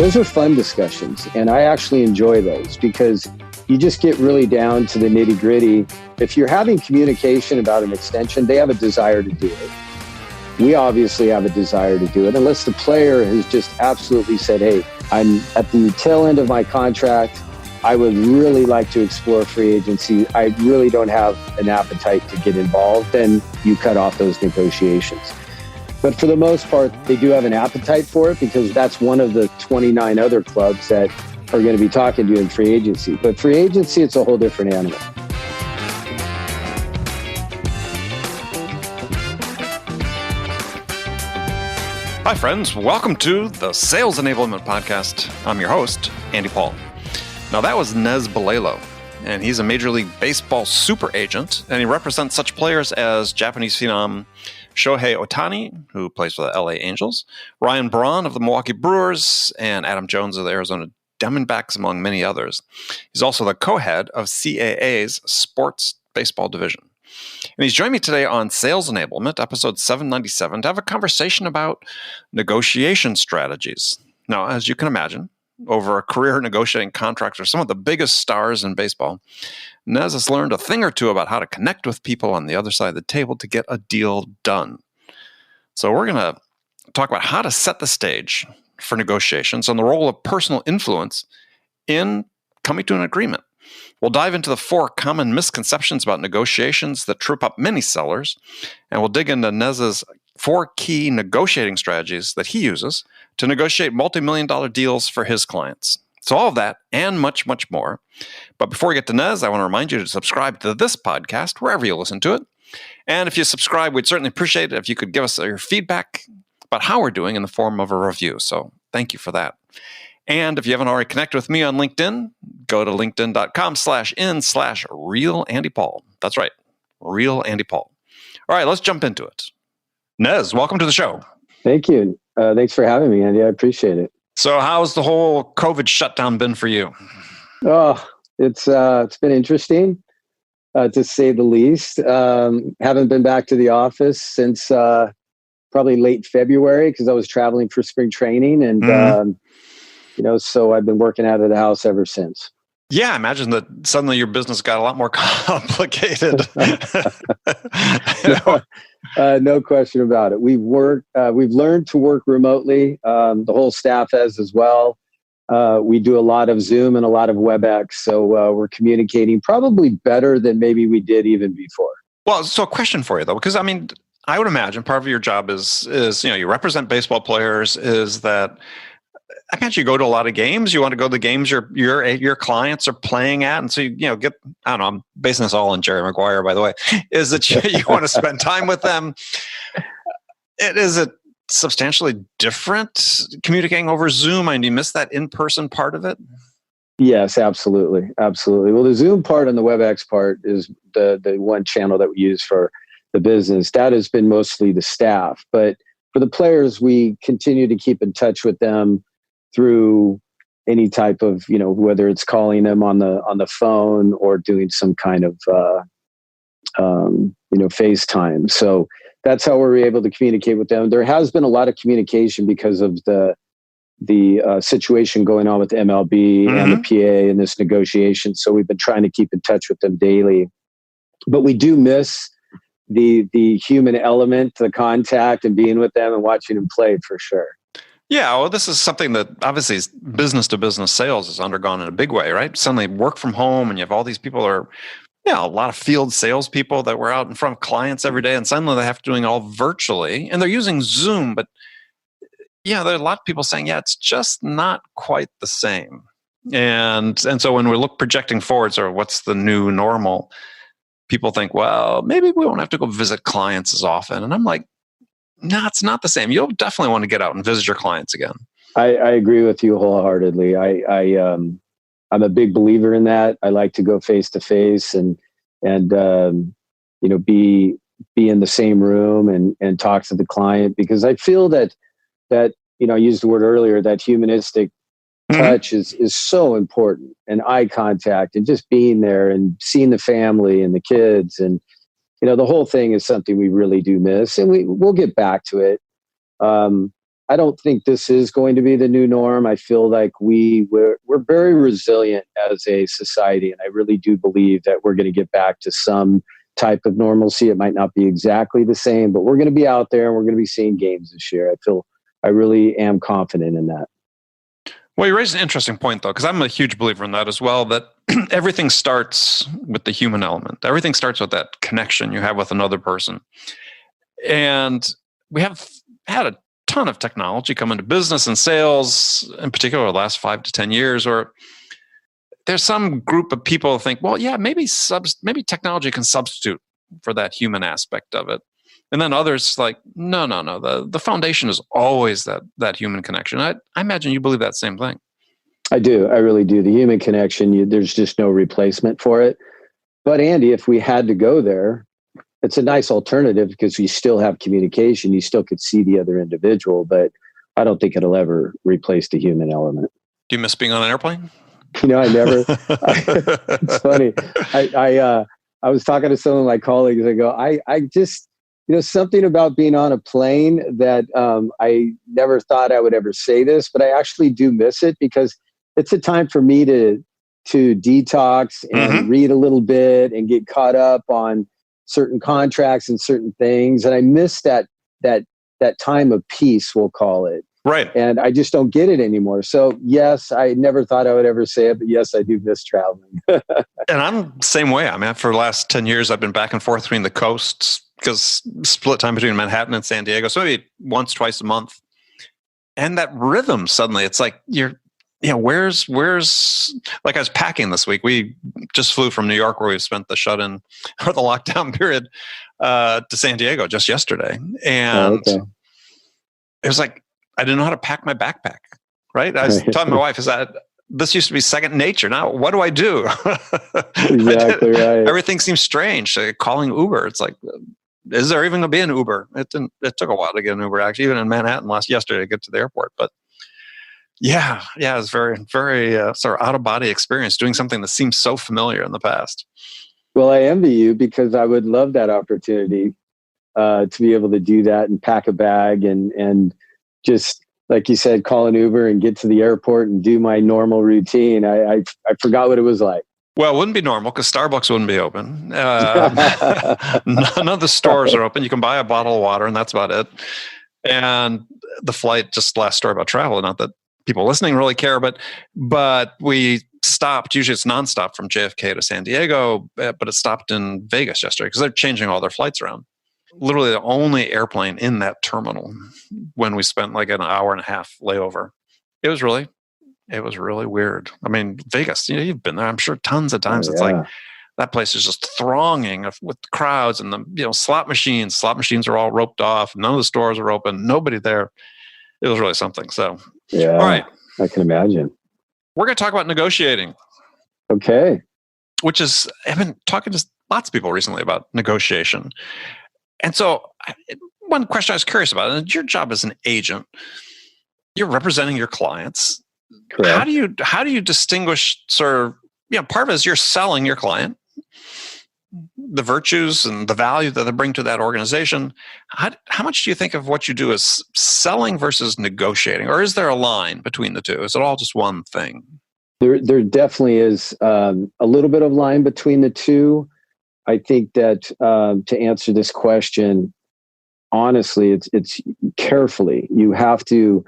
those are fun discussions. And I actually enjoy those because you just get really down to the nitty gritty. If you're having communication about an extension, they have a desire to do it. We obviously have a desire to do it, unless the player has just absolutely said, hey, I'm at the tail end of my contract. I would really like to explore free agency. I really don't have an appetite to get involved. Then you cut off those negotiations. But for the most part, they do have an appetite for it because that's one of the 29 other clubs that are going to be talking to you in free agency. But free agency, it's a whole different animal. Hi, friends. Welcome to the Sales Enablement Podcast. I'm your host, Andy Paul. Now, that was Nez Balelo, and he's a Major League Baseball super agent, and he represents such players as Japanese phenom Shohei Ohtani, who plays for the LA Angels, Ryan Braun of the Milwaukee Brewers, and Adam Jones of the Arizona Diamondbacks, among many others. He's also the co-head of CAA's Sports Baseball Division. And he's joined me today on Sales Enablement, episode 797, to have a conversation about negotiation strategies. Now, as you can imagine, over a career negotiating contracts are some of the biggest stars in baseball, Nez has learned a thing or two about how to connect with people on the other side of the table to get a deal done. So we're going to talk about how to set the stage for negotiations and the role of personal influence in coming to an agreement. We'll dive into the 4 common misconceptions about negotiations that trip up many sellers, and we'll dig into Nez's 4 key negotiating strategies that he uses to negotiate multi-million-dollar deals for his clients. So all of that and much, much more. But before we get to Nez, I want to remind you to subscribe to this podcast wherever you listen to it. And if you subscribe, we'd certainly appreciate it if you could give us your feedback about how we're doing in the form of a review. So thank you for that. And if you haven't already connected with me on LinkedIn, go to linkedin.com/in/real_Andy_Paul. That's right, real Andy Paul. All right, let's jump into it. Nez, welcome to the show. Thank you. Thanks for having me, Andy. I appreciate it. So how's the whole COVID shutdown been for you? Oh, it's been interesting, to say the least. Haven't been back to the office since probably late February because I was traveling for spring training. And, so I've been working out of the house ever since. Yeah, I imagine that suddenly your business got a lot more complicated. No question about it. We've learned to work remotely. The whole staff has as well. We do a lot of Zoom and a lot of WebEx. So we're communicating probably better than maybe we did even before. Well, so a question for you though, because I mean, I would imagine part of your job is you represent baseball players. Is that I imagine you go to a lot of games. You want to go to the games your clients are playing at, and so you get. I don't know. I'm basing this all on Jerry Maguire, by the way. Is that you want to spend time with them? Is it substantially different communicating over Zoom? And you miss that in-person part of it? Yes, absolutely, absolutely. Well, the Zoom part and the WebEx part is the one channel that we use for the business. That has been mostly the staff, but for the players, we continue to keep in touch with them through any type of, whether it's calling them on the phone or doing some kind of, FaceTime. So that's how we're able to communicate with them. There has been a lot of communication because of the situation going on with MLB and the PA and this negotiation. So we've been trying to keep in touch with them daily, but we do miss the human element, the contact and being with them and watching them play for sure. Yeah, well, this is something that obviously business-to-business sales has undergone in a big way, right? Suddenly work from home and you have all these people that are, a lot of field salespeople that were out in front of clients every day, and suddenly they have to do it all virtually, and they're using Zoom, but there are a lot of people saying, it's just not quite the same. And so when we look projecting forward, so what's the new normal, people think, well, maybe we won't have to go visit clients as often. And I'm like, no, it's not the same. You'll definitely want to get out and visit your clients again. I agree with you wholeheartedly. I'm a big believer in that. I like to go face to face and be in the same room and talk to the client, because I feel that I used the word earlier, that humanistic touch is so important, and eye contact and just being there and seeing the family and the kids and the whole thing is something we really do miss, and we'll get back to it. I don't think this is going to be the new norm. I feel like we're very resilient as a society, and I really do believe that we're going to get back to some type of normalcy. It might not be exactly the same, but we're going to be out there and we're going to be seeing games this year. I really am confident in that. Well, you raised an interesting point, though, because I'm a huge believer in that as well, that everything starts with the human element. Everything starts with that connection you have with another person. And we have had a ton of technology come into business and sales, in particular, the last 5 to 10 years, or there's some group of people who think, well, yeah, maybe technology can substitute for that human aspect of it. And then others like, no. The foundation is always that human connection. I imagine you believe that same thing. I do. I really do. The human connection, there's just no replacement for it. But Andy, if we had to go there, it's a nice alternative because you still have communication. You still could see the other individual, but I don't think it'll ever replace the human element. Do you miss being on an airplane? I never. It's funny. I was talking to some of my colleagues. I go, I just, something about being on a plane that I never thought I would ever say this, but I actually do miss it because it's a time for me to detox and read a little bit and get caught up on certain contracts and certain things. And I miss that time of peace, we'll call it. Right. And I just don't get it anymore. So yes, I never thought I would ever say it, but yes, I do miss traveling. And I'm the same way. I mean, for the last 10 years, I've been back and forth between the coasts because split time between Manhattan and San Diego. So maybe once, twice a month. And that rhythm, suddenly it's like where's like I was packing this week. We just flew from New York where we spent the shut-in or the lockdown period to San Diego just yesterday. And it was like, I didn't know how to pack my backpack, right? I was telling my wife, this used to be second nature. Now, what do I do? Exactly right. Everything seems strange. Calling Uber, it's like, is there even going to be an Uber? It took a while to get an Uber, actually, even in Manhattan yesterday to get to the airport. But yeah, it's very, very sort of out-of-body experience, doing something that seems so familiar in the past. Well, I envy you because I would love that opportunity to be able to do that and pack a bag and just, like you said, call an Uber and get to the airport and do my normal routine. I forgot what it was like. Well, it wouldn't be normal because Starbucks wouldn't be open. None of the stores are open. You can buy a bottle of water and that's about it. And the flight, just last story about travel, not that people listening really care, but we stopped. Usually it's nonstop from JFK to San Diego, but it stopped in Vegas yesterday because they're changing all their flights around. Literally the only airplane in that terminal when we spent like an hour and a half layover. It was really weird. I mean, Vegas, you've been there, I'm sure, tons of times. It's like that place is just thronging with crowds and the slot machines. Slot machines are all roped off. None of the stores are open. Nobody there. It was really something. So, yeah, all right. I can imagine. We're going to talk about negotiating. Okay. Which is, I've been talking to lots of people recently about negotiation. And so one question I was curious about, and your job as an agent, you're representing your clients. Correct. How do you distinguish sort of, part of it is you're selling your client, the virtues and the value that they bring to that organization. How much do you think of what you do as selling versus negotiating? Or is there a line between the two? Is it all just one thing? There definitely is a little bit of line between the two. I think that to answer this question, honestly, it's carefully. You have to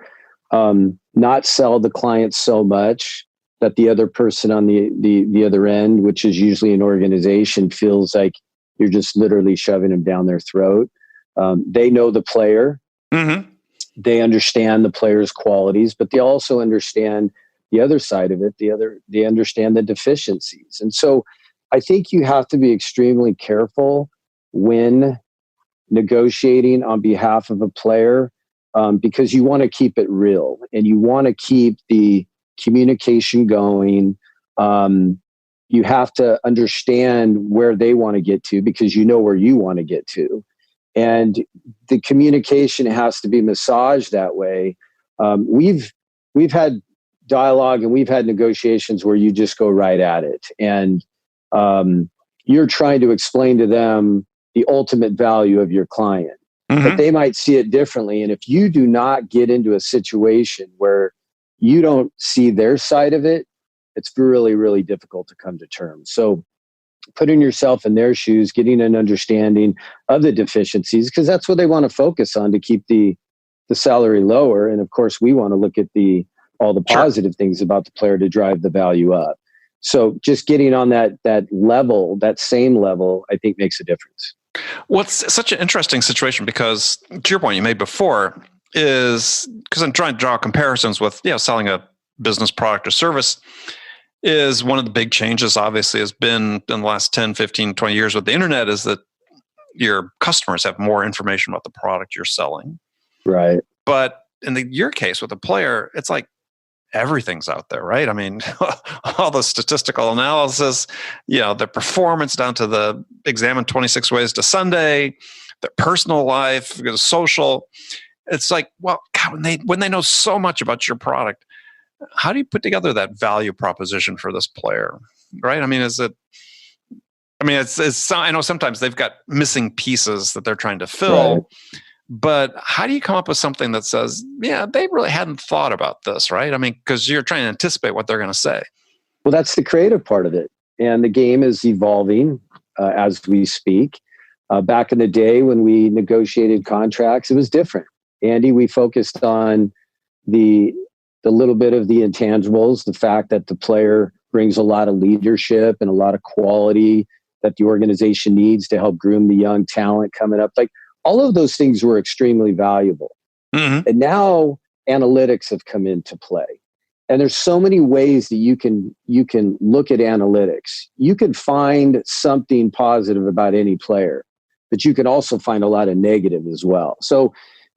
not sell the client so much that the other person on the other end, which is usually an organization, feels like you're just literally shoving them down their throat. They know the player. Mm-hmm. They understand the player's qualities, but they also understand the other side of it. They understand the deficiencies. And so I think you have to be extremely careful when negotiating on behalf of a player because you want to keep it real and you want to keep the communication going. You have to understand where they want to get to because you know where you want to get to. And the communication has to be massaged that way. We've had dialogue and we've had negotiations where you just go right at it. And you're trying to explain to them the ultimate value of your client. but they might see it differently. And if you do not get into a situation where you don't see their side of it, it's really, really difficult to come to terms. So putting yourself in their shoes, getting an understanding of the deficiencies, because that's what they want to focus on to keep the salary lower. And of course, we want to look at all the positive things about the player to drive the value up. So just getting on that level, that same level, I think makes a difference. Well, it's such an interesting situation because, to your point you made before, is because I'm trying to draw comparisons with selling a business product or service. Is one of the big changes, obviously, has been in the last 10, 15, 20 years with the internet, is that your customers have more information about the product you're selling. Right. But in your case with the player, it's like everything's out there, right? I mean, all the statistical analysis, their performance down to the examine 26 ways to Sunday, their personal life, the social. It's like, well, God, when they know so much about your product, how do you put together that value proposition for this player, right? I mean, I know sometimes they've got missing pieces that they're trying to fill, right. But how do you come up with something that says, they really hadn't thought about this, right? I mean, because you're trying to anticipate what they're going to say. Well, that's the creative part of it. And the game is evolving as we speak. Back in the day when we negotiated contracts, it was different. Andy, we focused on the little bit of the intangibles, the fact that the player brings a lot of leadership and a lot of quality that the organization needs to help groom the young talent coming up. Like all of those things were extremely valuable. Mm-hmm. And now analytics have come into play. And there's so many ways that you can look at analytics. You can find something positive about any player, but you can also find a lot of negative as well. So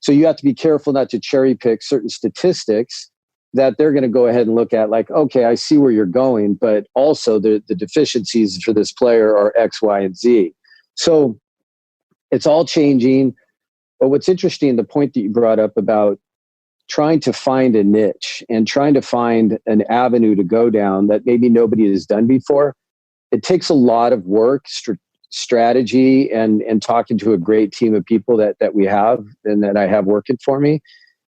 you have to be careful not to cherry pick certain statistics that they're going to go ahead and look at, like, okay, I see where you're going, but also the deficiencies for this player are X, Y, and Z. So it's all changing. But what's interesting, the point that you brought up about trying to find a niche and trying to find an avenue to go down that maybe nobody has done before, it takes a lot of work, strategy, and talking to a great team of people that we have and that I have working for me.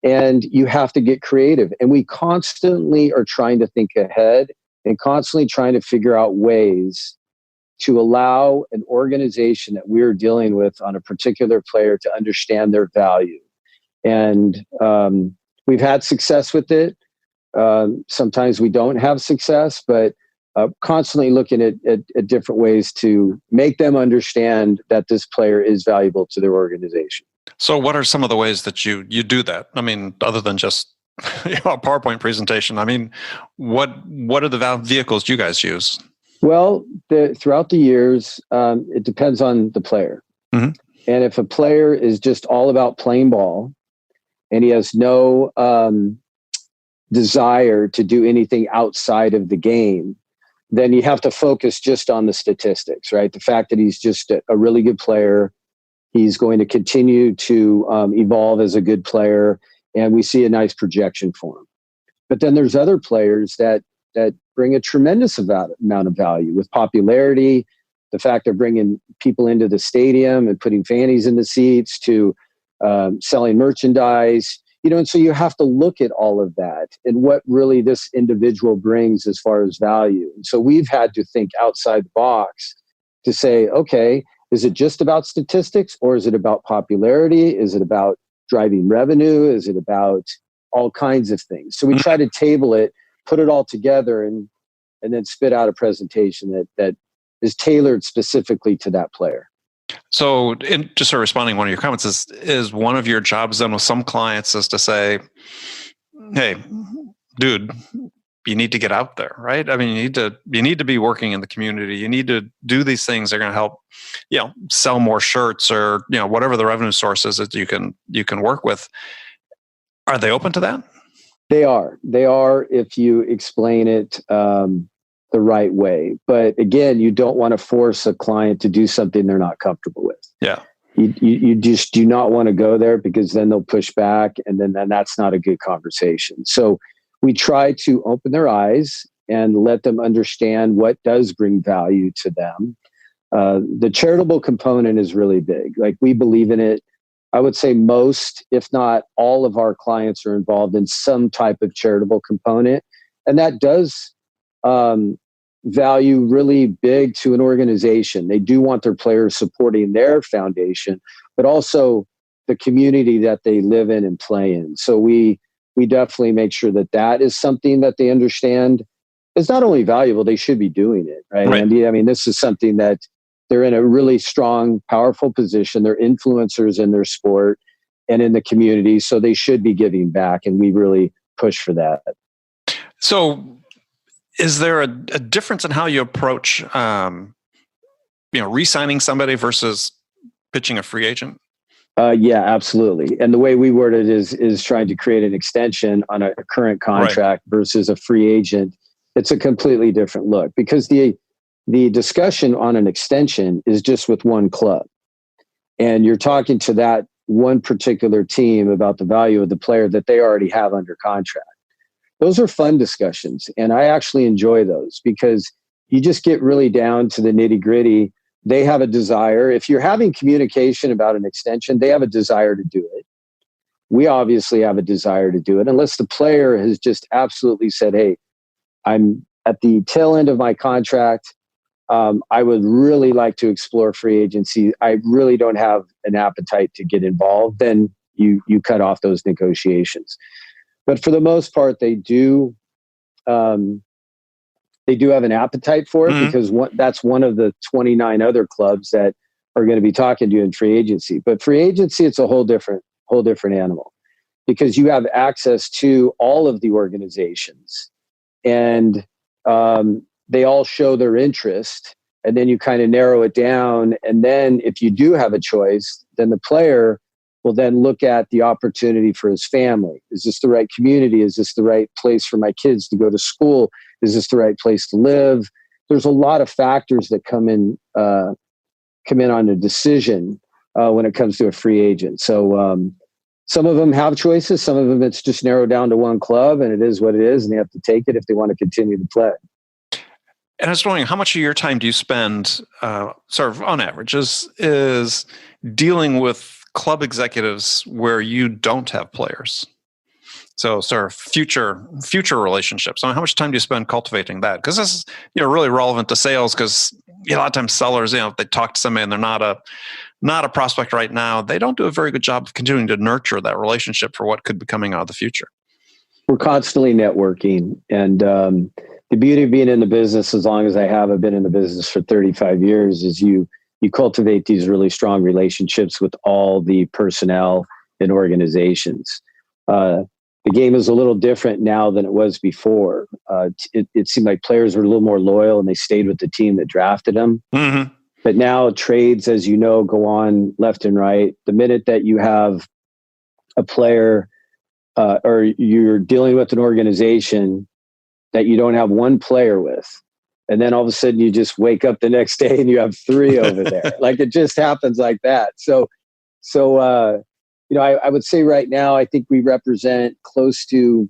And you have to get creative. And we constantly are trying to think ahead and constantly trying to figure out ways to allow an organization that we're dealing with on a particular player to understand their value. And we've had success with it. Sometimes we don't have success, but constantly looking at different ways to make them understand that this player is valuable to their organization. So what are some of the ways that you do that? I mean, other than just a PowerPoint presentation, I mean, what are the vehicles you guys use? Well, throughout the years, it depends on the player. Mm-hmm. And if a player is just all about playing ball and he has no desire to do anything outside of the game, then you have to focus just on the statistics, right? The fact that he's just a really good player. He's going to continue to evolve as a good player, and we see a nice projection for him. But then there's other players that bring a tremendous amount of value with popularity, the fact they're bringing people into the stadium and putting fannies in the seats, to selling merchandise, and so you have to look at all of that and what really this individual brings as far as value. And so we've had to think outside the box to say, okay, is it just about statistics, or is it about popularity? Is it about driving revenue? Is it about all kinds of things? So we try to table it, put it all together, and then spit out a presentation that is tailored specifically to that player. So just sort of responding to one of your comments, is one of your jobs then with some clients is to say, hey, dude, you need to get out there, right? I mean, you need to be working in the community. You need to do these things that are going to help, sell more shirts, or whatever the revenue sources that you can work with. Are they open to that? They are if you explain it the right way. But again, you don't want to force a client to do something they're not comfortable with. Yeah. You just do not want to go there, because then they'll push back, and then that's not a good conversation. So we try to open their eyes and let them understand what does bring value to them. The charitable component is really big. Like, we believe in it. I would say most, if not all of our clients are involved in some type of charitable component. And that does value really big to an organization. They do want their players supporting their foundation, but also the community that they live in and play in. So we definitely make sure that that is something that they understand. It's not only valuable, they should be doing it, right, Andy? I mean, this is something that they're in a really strong, powerful position. They're influencers in their sport and in the community, so they should be giving back, and we really push for that. So is there a difference in how you approach, re-signing somebody versus pitching a free agent? Yeah, absolutely. And the way we word it is trying to create an extension on a current contract versus a free agent. It's a completely different look, because the discussion on an extension is just with one club. And you're talking to that one particular team about the value of the player that they already have under contract. Those are fun discussions, and I actually enjoy those because you just get really down to the nitty-gritty. They have a desire. If you're having communication about an extension, they have a desire to do it. We obviously have a desire to do it, unless the player has just absolutely said, hey, I'm at the tail end of my contract. I would really like to explore free agency. I really don't have an appetite to get involved. Then you cut off those negotiations. But for the most part, they do have an appetite for it, because that's one of the 29 other clubs that are going to be talking to you in free agency. But free agency, it's a whole different animal, because you have access to all of the organizations, and they all show their interest, and then you kind of narrow it down. And then if you do have a choice, then the player will then look at the opportunity for his family. Is this the right community? Is this the right place for my kids to go to school? Is this the right place to live? There's a lot of factors that come in on a decision when it comes to a free agent. So some of them have choices. Some of them it's just narrowed down to one club, and it is what it is, and they have to take it if they want to continue to play. And I was wondering, how much of your time do you spend, sort of on average, is dealing with club executives where you don't have players? So sort of future relationships. I mean, how much time do you spend cultivating that? Because this is really relevant to sales, because a lot of times sellers, if they talk to somebody and they're not a prospect right now, they don't do a very good job of continuing to nurture that relationship for what could be coming out of the future. We're constantly networking. And the beauty of being in the business, as long as I've been in the business for 35 years, is you cultivate these really strong relationships with all the personnel and organizations. The game is a little different now than it was before. It seemed like players were a little more loyal and they stayed with the team that drafted them. Mm-hmm. But now trades, as you know, go on left and right. The minute that you have a player or you're dealing with an organization that you don't have one player with, and then all of a sudden you just wake up the next day and you have three over there. Like, it just happens like that. So I would say right now, I think we represent close to,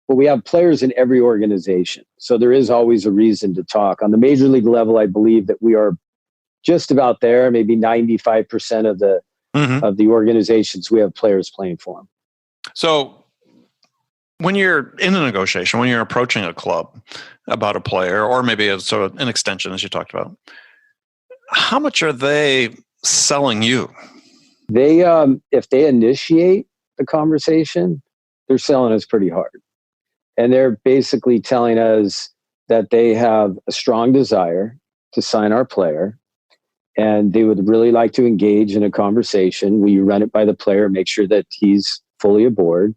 well, we have players in every organization. So there is always a reason to talk. On the major league level, I believe that we are just about there, maybe 95% of the organizations we have players playing for them. So when you're in a negotiation, when you're approaching a club about a player, or maybe a sort of an extension, as you talked about, how much are they selling you? They, if they initiate the conversation, they're selling us pretty hard. And they're basically telling us that they have a strong desire to sign our player, and they would really like to engage in a conversation. We run it by the player, make sure that he's fully aboard,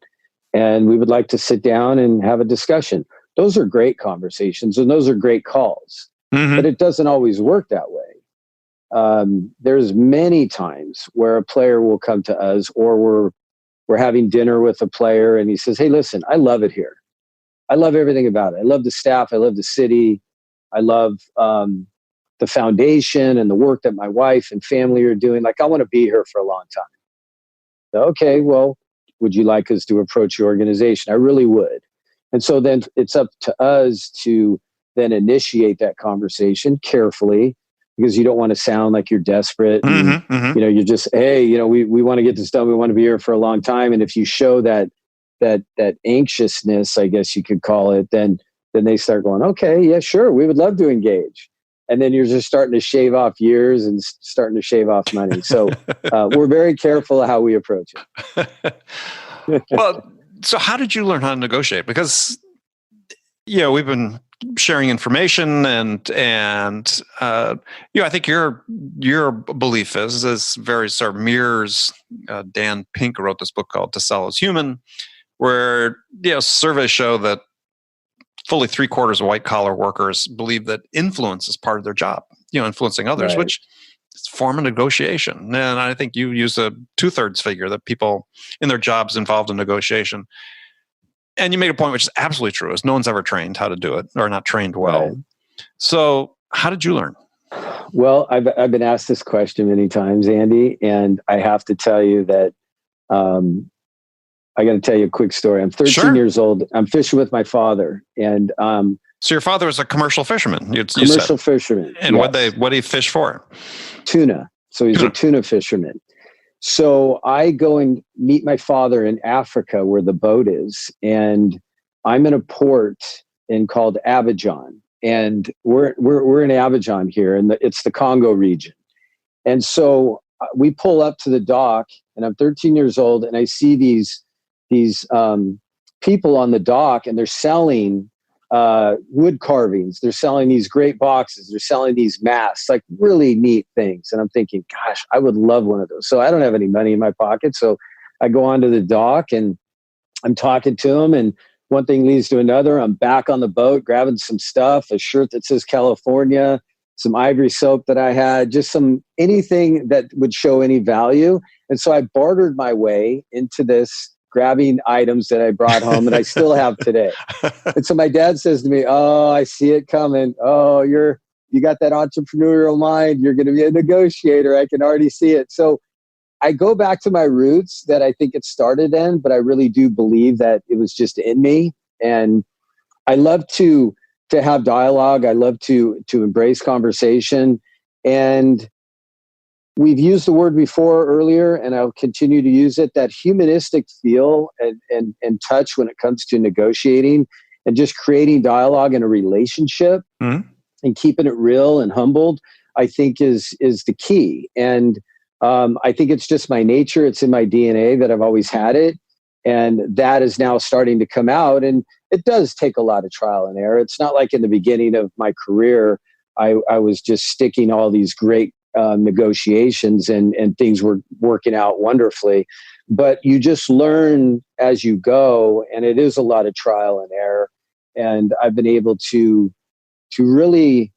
and we would like to sit down and have a discussion. Those are great conversations, and those are great calls. Mm-hmm. But it doesn't always work that way. There's many times where a player will come to us, or we're having dinner with a player and he says, hey, listen, I love it here. I love everything about it. I love the staff. I love the city. I love the foundation and the work that my wife and family are doing. Like, I want to be here for a long time. So, okay, well, would you like us to approach your organization? I really would. And so then it's up to us to then initiate that conversation carefully. because you don't want to sound like you're desperate. And, you're just, hey, we want to get this done. We want to be here for a long time. And if you show that anxiousness, I guess you could call it, then they start going, okay, yeah, sure, we would love to engage. And then you're just starting to shave off years and starting to shave off money. So we're very careful of how we approach it. Well, so how did you learn how to negotiate? Because, we've been sharing information and I think your belief is very sort of mirrors, Dan Pink wrote this book called To Sell Is Human, where, surveys show that fully 3/4 of white collar workers believe that influence is part of their job, influencing others, right. which is a form of negotiation. And I think you use a 2/3 figure that people in their jobs involved in negotiation. And you made a point which is absolutely true, is no one's ever trained how to do it or not trained well. Right. So how did you learn? Well, I've been asked this question many times, Andy, and I have to tell you that I got to tell you a quick story. I'm 13 years old. I'm fishing with my father, and so your father was a commercial fisherman. Commercial fisherman. And yes. What did he fish for? Tuna. So he's a tuna fisherman. So I go and meet my father in Africa, where the boat is, and I'm in a port called Abidjan, and we're in Abidjan here, and it's the Congo region. And so we pull up to the dock, and I'm 13 years old, and I see these people on the dock, and they're selling wood carvings. They're selling these great boxes. They're selling these masks, like really neat things. And I'm thinking, gosh, I would love one of those. So I don't have any money in my pocket. So I go onto the dock and I'm talking to them, and one thing leads to another. I'm back on the boat, grabbing some stuff, a shirt that says California, some ivory soap that I had, just anything that would show any value. And so I bartered my way into this, grabbing items that I brought home and I still have today. And so my dad says to me, "Oh, I see it coming. Oh, you got that entrepreneurial mind. You're going to be a negotiator. I can already see it." So I go back to my roots that I think it started in, but I really do believe that it was just in me. And I love to have dialogue. I love to embrace conversation. And we've used the word before earlier, and I'll continue to use it, that humanistic feel and touch when it comes to negotiating and just creating dialogue in a relationship and keeping it real and humbled, I think is the key. And I think it's just my nature. It's in my DNA that I've always had it. And that is now starting to come out. And it does take a lot of trial and error. It's not like in the beginning of my career, I was just sticking all these great negotiations and things were working out wonderfully. But you just learn as you go, and it is a lot of trial and error. And I've been able to really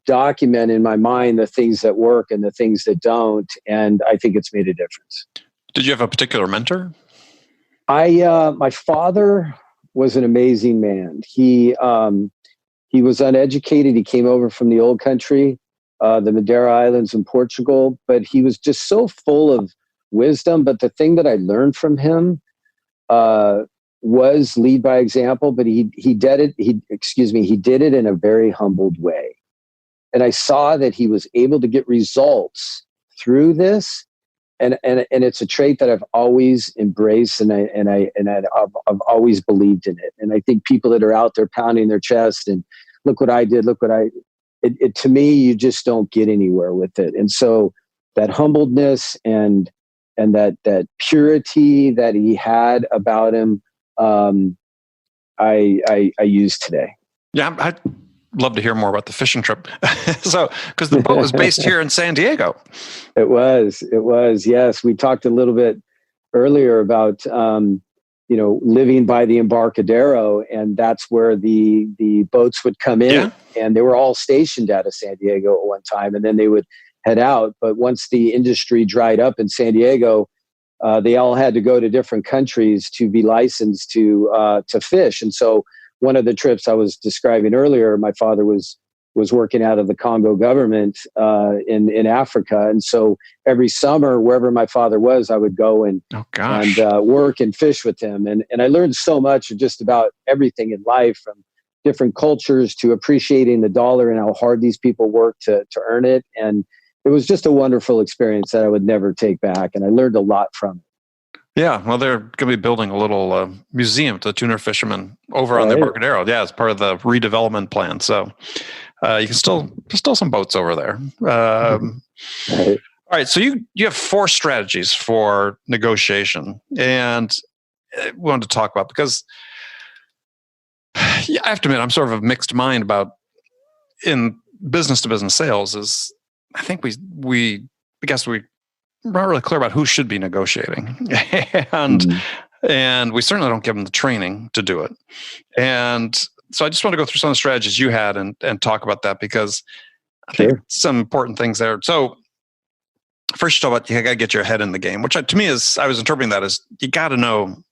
document in my mind the things that work and the things that don't. And I think it's made a difference. Did you have a particular mentor? My father was an amazing man. He was uneducated. He came over from the old country, the Madeira Islands in Portugal, but he was just so full of wisdom. But the thing that I learned from him was lead by example, but he did it in a very humbled way. And I saw that he was able to get results through this. And it's a trait that I've always embraced, and I've always believed in it. And I think people that are out there pounding their chest and look what I did, to me, you just don't get anywhere with it. And so that humbledness and that purity that he had about him, I use today. Yeah, I'd love to hear more about the fishing trip. So, because the boat was based here in San Diego. It was, yes. We talked a little bit earlier about, living by the Embarcadero, and that's where the boats would come in, and they were all stationed out of San Diego at one time, and then they would head out. But once the industry dried up in San Diego, they all had to go to different countries to be licensed to fish. And so one of the trips I was describing earlier, my father was working out of the Congo government in Africa. And so every summer, wherever my father was, I would go and work and fish with him. And I learned so much just about everything in life, from different cultures to appreciating the dollar and how hard these people work to earn it. And it was just a wonderful experience that I would never take back. And I learned a lot from it. Yeah, well, they're going to be building a little museum to tuna fishermen over on the Embarcadero. Yeah, as part of the redevelopment plan. So you can still some boats over there. Right. All right, so you have 4 strategies for negotiation, and we wanted to talk about because I have to admit I'm sort of a mixed mind about in business to business sales. Is I think we guess we're not really clear about who should be negotiating, and we certainly don't give them the training to do it. And so I just want to go through some of the strategies you had and talk about that, because I think some important things there. So first, you talk about you got to get your head in the game, which to me is, I was interpreting that as you got to know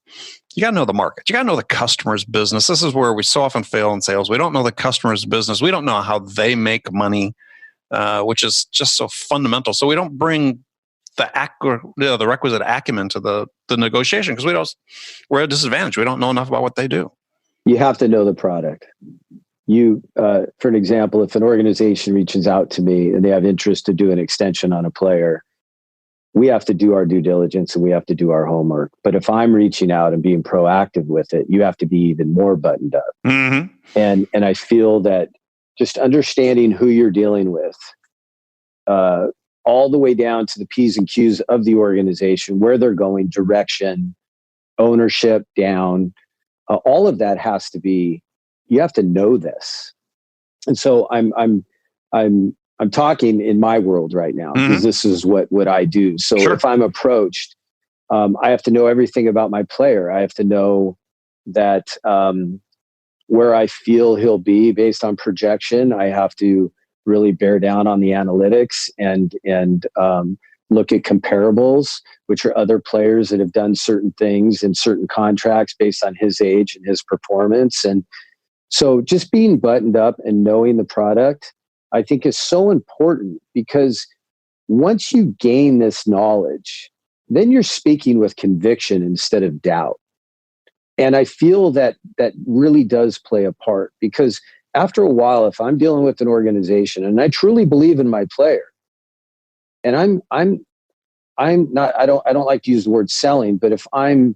the market. You got to know the customer's business. This is where we so often fail in sales. We don't know the customer's business. We don't know how they make money, which is just so fundamental. So we don't bring the requisite acumen to the negotiation because we're at a disadvantage. We don't know enough about what they do. You have to know the product. For an example, if an organization reaches out to me and they have interest to do an extension on a player, we have to do our due diligence and we have to do our homework. But if I'm reaching out and being proactive with it, you have to be even more buttoned up. Mm-hmm. And I feel that just understanding who you're dealing with, all the way down to the P's and Q's of the organization, where they're going, direction, ownership down, all of that has to be, you have to know this. And so I'm talking in my world right now, because this is what I do. So if I'm approached, I have to know everything about my player. I have to know that where I feel he'll be based on projection. I have to really bear down on the analytics and look at comparables, which are other players that have done certain things in certain contracts based on his age and his performance. And so just being buttoned up and knowing the product, I think, is so important, because once you gain this knowledge, then you're speaking with conviction instead of doubt. And I feel that really does play a part, because after a while, if I'm dealing with an organization and I truly believe in my player, and I'm not, I don't like to use the word selling, but if I'm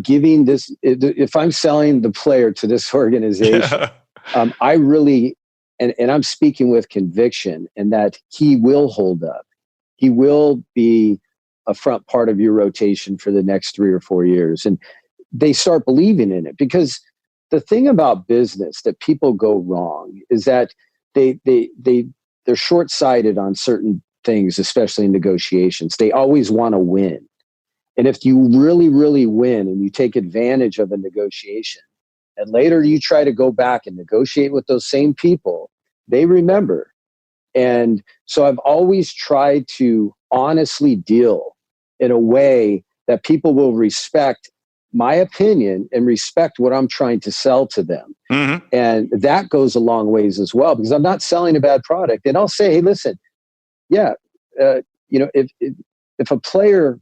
giving this, if I'm selling the player to this organization, I really, and I'm speaking with conviction, and that he will hold up. He will be a front part of your rotation for the next 3 or 4 years. And they start believing in it, because the thing about business that people go wrong is that they're short-sighted on certain things, especially in negotiations. They always want to win. And if you really, really win and you take advantage of a negotiation, and later you try to go back and negotiate with those same people, they remember. And so I've always tried to honestly deal in a way that people will respect my opinion and respect what I'm trying to sell to them. Mm-hmm. And that goes a long ways as well, because I'm not selling a bad product. And I'll say, hey, listen, if a player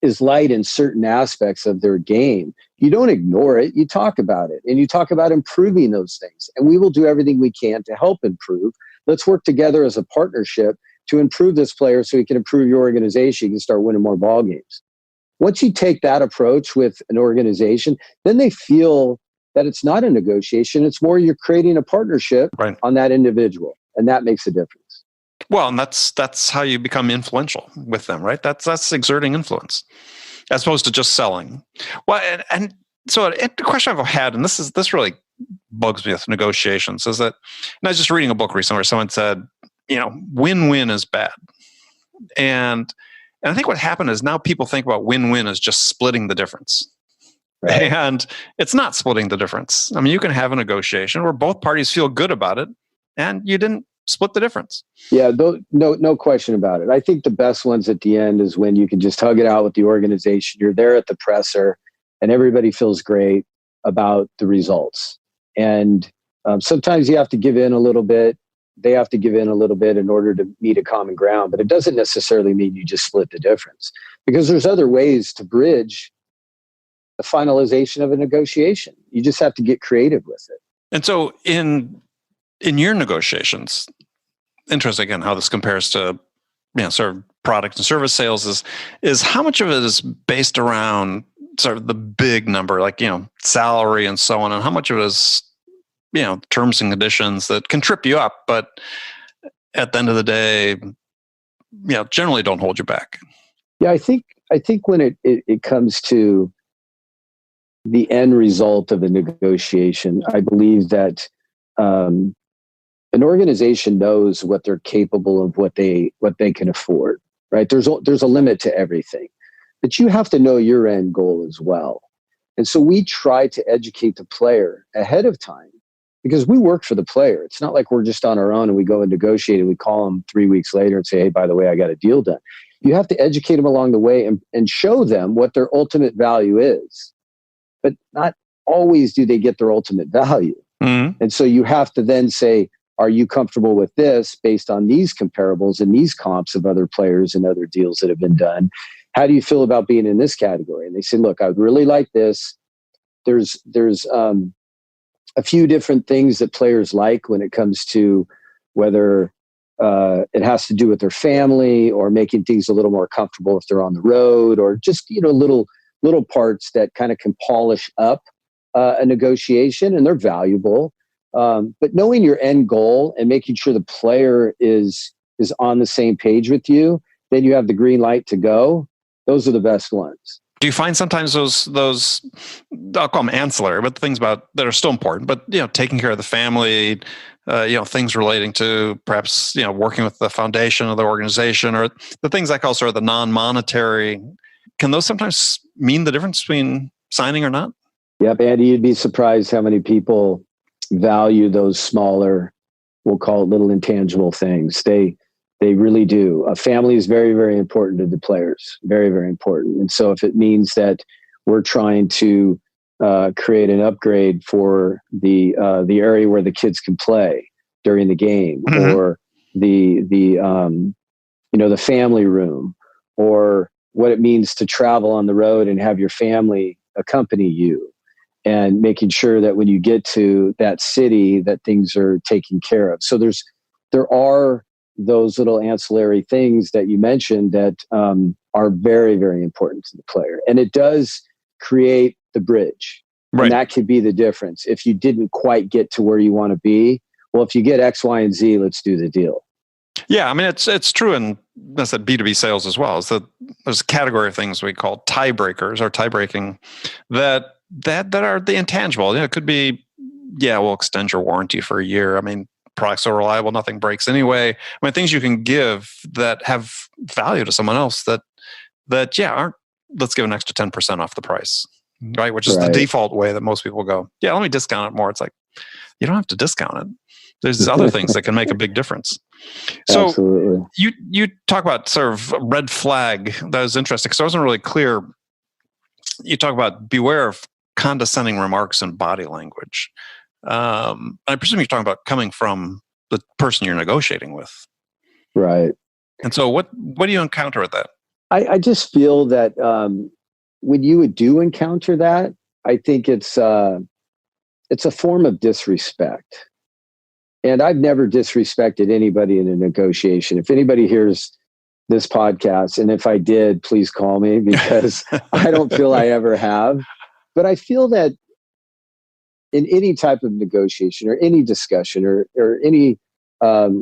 is light in certain aspects of their game, you don't ignore it. You talk about it, and you talk about improving those things. And we will do everything we can to help improve. Let's work together as a partnership to improve this player so he can improve your organization. You can start winning more ball games. Once you take that approach with an organization, then they feel that it's not a negotiation. It's more you're creating a partnership on that individual, and that makes a difference. Well, and that's how you become influential with them, right? That's exerting influence, as opposed to just selling. Well, and so the question I've had, and this really bugs me with negotiations, is that, and I was just reading a book recently where someone said, win-win is bad, and I think what happened is now people think about win-win as just splitting the difference. Right. And it's not splitting the difference. I mean, you can have a negotiation where both parties feel good about it, and you didn't split the difference. Yeah, no question about it. I think the best ones at the end is when you can just hug it out with the organization. You're there at the presser, and everybody feels great about the results. And sometimes you have to give in a little bit. They have to give in a little bit in order to meet a common ground, but it doesn't necessarily mean you just split the difference, because there's other ways to bridge the finalization of a negotiation. You just have to get creative with it. And so in your negotiations, interesting again how this compares to sort of product and service sales is how much of it is based around sort of the big number, like salary and so on, and how much of it is terms and conditions that can trip you up, but at the end of the day, generally don't hold you back. Yeah, I think when it comes to the end result of a negotiation, I believe that an organization knows what they're capable of, what they can afford. Right? There's a limit to everything, but you have to know your end goal as well. And so we try to educate the player ahead of time because we work for the player. It's not like we're just on our own and we go and negotiate and we call them 3 weeks later and say, hey, by the way, I got a deal done. You have to educate them along the way and show them what their ultimate value is. But not always do they get their ultimate value. Mm-hmm. And so you have to then say, are you comfortable with this based on these comparables and these comps of other players and other deals that have been done? How do you feel about being in this category? And they say, look, I would really like this. There's a few different things that players like when it comes to whether it has to do with their family or making things a little more comfortable if they're on the road, or just little parts that kind of can polish up a negotiation, and they're valuable. But knowing your end goal and making sure the player is on the same page with you, then you have the green light to go. Those are the best ones. Do you find sometimes those I'll call them ancillary, but things that are still important, but taking care of the family, things relating to perhaps working with the foundation of the organization, or the things I call sort of the non-monetary, can those sometimes mean the difference between signing or not? Yep, Andy, you'd be surprised how many people value those smaller, we'll call it little intangible things. They really do. A family is very, very important to the players. Very, very important. And so if it means that we're trying to create an upgrade for the area where the kids can play during the game, mm-hmm. or the family room, or what it means to travel on the road and have your family accompany you, and making sure that when you get to that city that things are taken care of. So there are those little ancillary things that you mentioned that are very, very important to the player. And it does create the bridge. Right. And that could be the difference. If you didn't quite get to where you want to be, well, if you get X, Y, and Z, let's do the deal. Yeah, I mean, it's true in that's at B2B sales as well. Is that there's a category of things we call tiebreakers or tie-breaking that are the intangible. It could be, we'll extend your warranty for a year. I mean, products are reliable, nothing breaks anyway. I mean, things you can give that have value to someone else that aren't, let's give an extra 10% off the price, right? Which is the default way that most people go, let me discount it more. It's like, you don't have to discount it. There's other things that can make a big difference. So absolutely. You talk about sort of red flag. That was interesting because I wasn't really clear. You talk about beware of condescending remarks and body language. I presume you're talking about coming from the person you're negotiating with. Right. And so what do you encounter with that? I just feel that when you do encounter that, I think it's a form of disrespect. And I've never disrespected anybody in a negotiation. If anybody hears this podcast, and if I did, please call me, because I don't feel I ever have. But I feel that in any type of negotiation or any discussion or any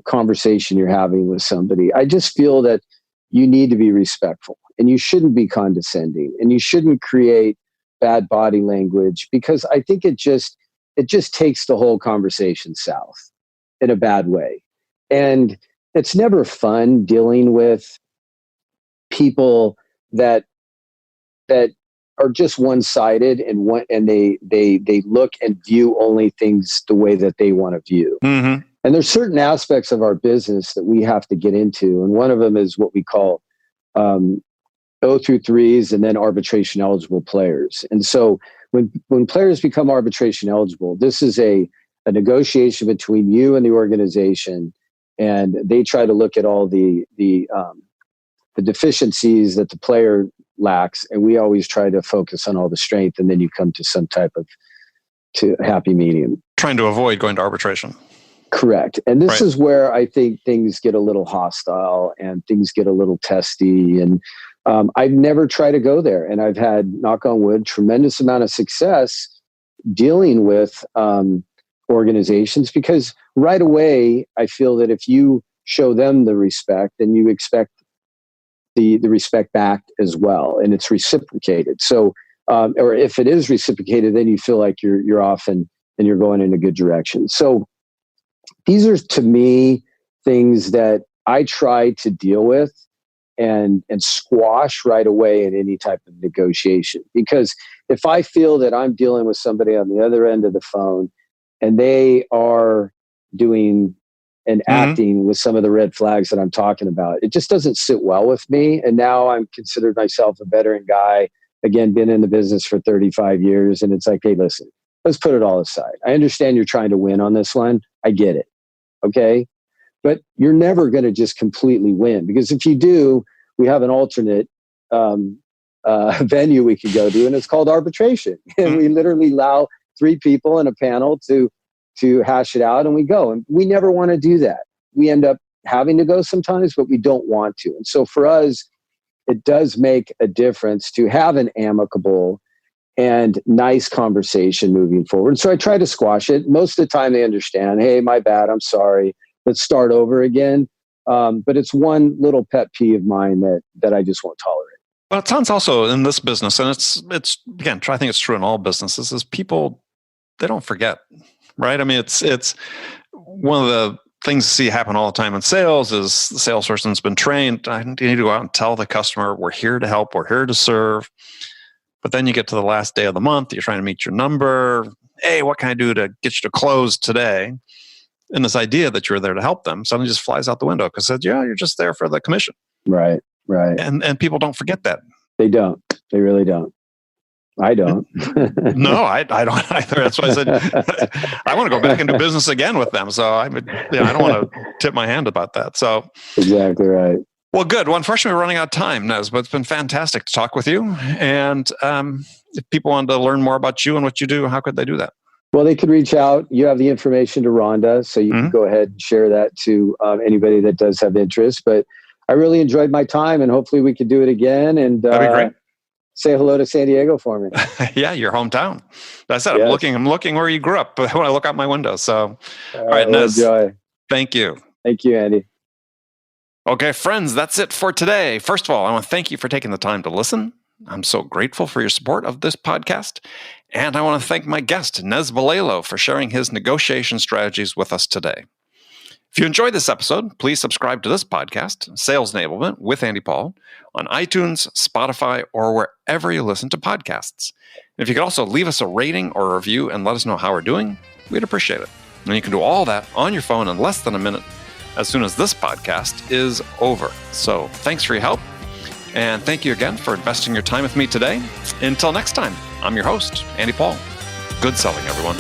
conversation you're having with somebody, I just feel that you need to be respectful, and you shouldn't be condescending, and you shouldn't create bad body language, because I think it just takes the whole conversation south in a bad way. And it's never fun dealing with people that are just one-sided and they look and view only things the way that they want to view. Mm-hmm. And there's certain aspects of our business that we have to get into. And one of them is what we call O through threes and then arbitration eligible players. And so when players become arbitration eligible, this is a negotiation between you and the organization, and they try to look at all the deficiencies that the player lacks, and we always try to focus on all the strength, and then you come to some type of happy medium. trying to avoid going to arbitration. Correct. And this Right. is where I think things get a little hostile and things get a little testy. And I've never tried to go there. And I've had, knock on wood, tremendous amount of success dealing with organizations, because right away, I feel that if you show them the respect, then you expect the respect back as well. And it's reciprocated. So, or if it is reciprocated, then you feel like you're off and you're going in a good direction. So these are, to me, things that I try to deal with and squash right away in any type of negotiation. Because if I feel that I'm dealing with somebody on the other end of the phone and they are doing and acting with some of the red flags that I'm talking about, it just doesn't sit well with me. And now I'm considered myself a veteran guy, again, been in the business for 35 years. And it's like, hey, listen, let's put it all aside. I understand you're trying to win on this one. I get it. Okay. But you're never going to just completely win, because if you do, we have an alternate venue we could go to, and it's called arbitration. And we literally allow 3 people in a panel to hash it out, and we go. And we never want to do that. We end up having to go sometimes, but we don't want to. And so for us, it does make a difference to have an amicable and nice conversation moving forward. So I try to squash it. Most of the time they understand, hey, my bad, I'm sorry, let's start over again. But it's one little pet peeve of mine that I just won't tolerate. Well, it sounds also in this business, and it's again, I think it's true in all businesses, is people, they don't forget, right? I mean, it's one of the things you see happen all the time in sales is the salesperson's been trained. I need to go out and tell the customer, we're here to help, we're here to serve. But then you get to the last day of the month, you're trying to meet your number. Hey, what can I do to get you to close today? And this idea that you're there to help them suddenly just flies out the window, because said, yeah, you're just there for the commission. Right. And people don't forget that. They don't. They really don't. I don't. No, I don't either. That's why I said I want to go back into business again with them. So I don't want to tip my hand about that. So exactly right. Well, good. Well, unfortunately, we're running out of time, Nez, but it's been fantastic to talk with you. And if people wanted to learn more about you and what you do, how could they do that? Well, they could reach out. You have the information to Rhonda, so you can go ahead and share that to anybody that does have interest. But I really enjoyed my time, and hopefully we could do it again. And that'd be great. Say hello to San Diego for me. Yeah, your hometown. I said, Yes. I'm looking where you grew up when I look out my window. So, all right, well, Nez. enjoy. Thank you. Thank you, Andy. Okay, friends, that's it for today. First of all, I want to thank you for taking the time to listen. I'm so grateful for your support of this podcast. And I want to thank my guest, Nez Balelo, for sharing his negotiation strategies with us today. If you enjoyed this episode, please subscribe to this podcast, Sales Enablement with Andy Paul, on iTunes, Spotify, or wherever you listen to podcasts. And if you could also leave us a rating or a review and let us know how we're doing, we'd appreciate it. And you can do all that on your phone in less than a minute as soon as this podcast is over. So thanks for your help. And thank you again for investing your time with me today. Until next time, I'm your host, Andy Paul. Good selling, everyone.